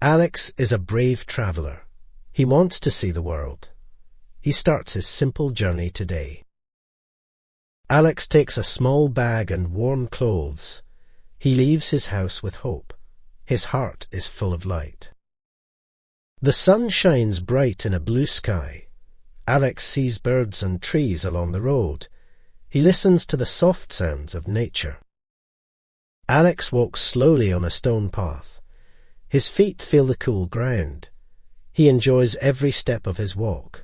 Alex is a brave traveler. He wants to see the world. He starts his simple journey today. Alex takes a small bag and warm clothes. He leaves his house with hope. His heart is full of light. The sun shines bright in a blue sky. Alex sees birds and trees along the road. He listens to the soft sounds of nature. Alex walks slowly on a stone path. His feet feel the cool ground. He enjoys every step of his walk.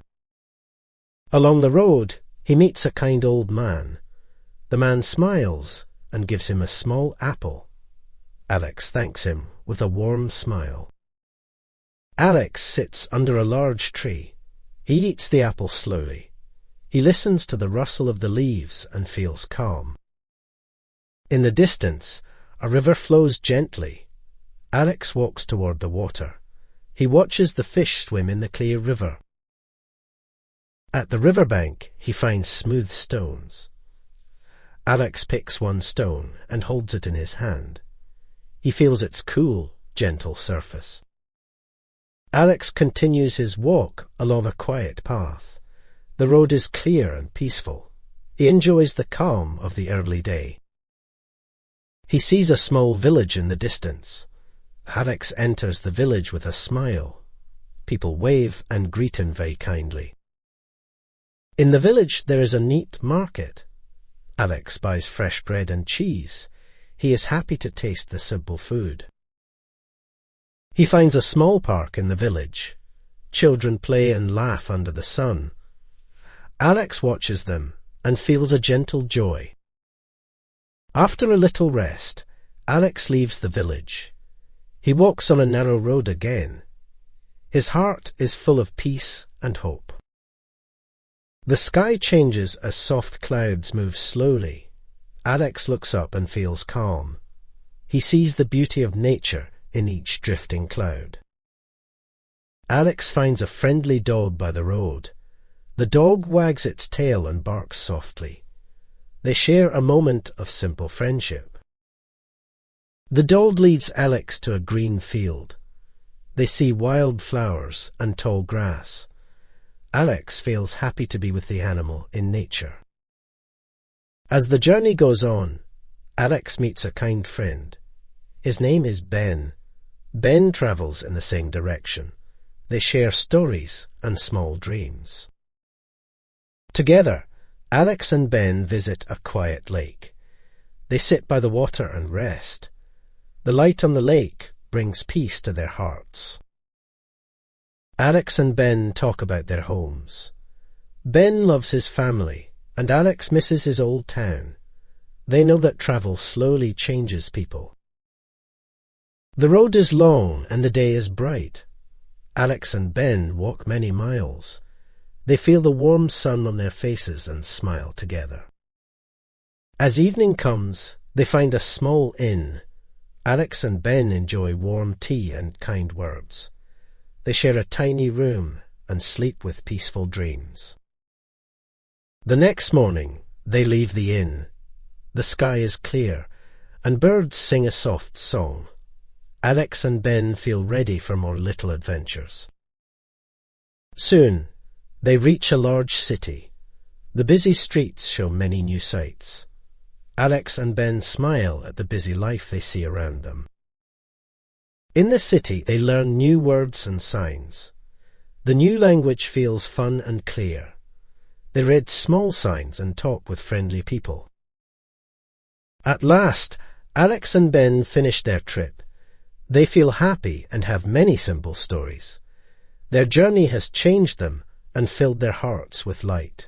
Along the road, he meets a kind old man. The man smiles and gives him a small apple. Alex thanks him with a warm smile. Alex sits under a large tree. He eats the apple slowly. He listens to the rustle of the leaves and feels calm. In the distance, a river flows gently. Alex walks toward the water. He watches the fish swim in the clear river. At the riverbank, he finds smooth stones. Alex picks one stone and holds it in his hand. He feels its cool, gentle surface. Alex continues his walk along a quiet path. The road is clear and peaceful. He enjoys the calm of the early day. He sees a small village in the distance. Alex enters the village with a smile. People wave and greet him very kindly. In the village there is a neat market. Alex buys fresh bread and cheese. He is happy to taste the simple food. He finds a small park in the village. Children play and laugh under the sun. Alex watches them and feels a gentle joy. After a little rest, Alex leaves the village. He walks on a narrow road again. His heart is full of peace and hope. The sky changes as soft clouds move slowly. Alex looks up and feels calm. He sees the beauty of nature in each drifting cloud. Alex finds a friendly dog by the road. The dog wags its tail and barks softly. They share a moment of simple friendship. The dog leads Alex to a green field. They see wild flowers and tall grass. Alex feels happy to be with the animal in nature. As the journey goes on, Alex meets a kind friend. His name is Ben. Ben travels in the same direction. They share stories and small dreams. Together, Alex and Ben visit a quiet lake. They sit by the water and rest. The light on the lake brings peace to their hearts. Alex and Ben talk about their homes. Ben loves his family, and Alex misses his old town. They know that travel slowly changes people. The road is long and the day is bright. Alex and Ben walk many miles. They feel the warm sun on their faces and smile together. As evening comes, they find a small inn. Alex and Ben enjoy warm tea and kind words. They share a tiny room and sleep with peaceful dreams. The next morning, they leave the inn. The sky is clear, and birds sing a soft song. Alex and Ben feel ready for more little adventures. Soon, they reach a large city. The busy streets show many new sights. Alex and Ben smile at the busy life they see around them. In the city, they learn new words and signs. The new language feels fun and clear. They read small signs and talk with friendly people. At last, Alex and Ben finish their trip. They feel happy and have many simple stories. Their journey has changed them and filled their hearts with light.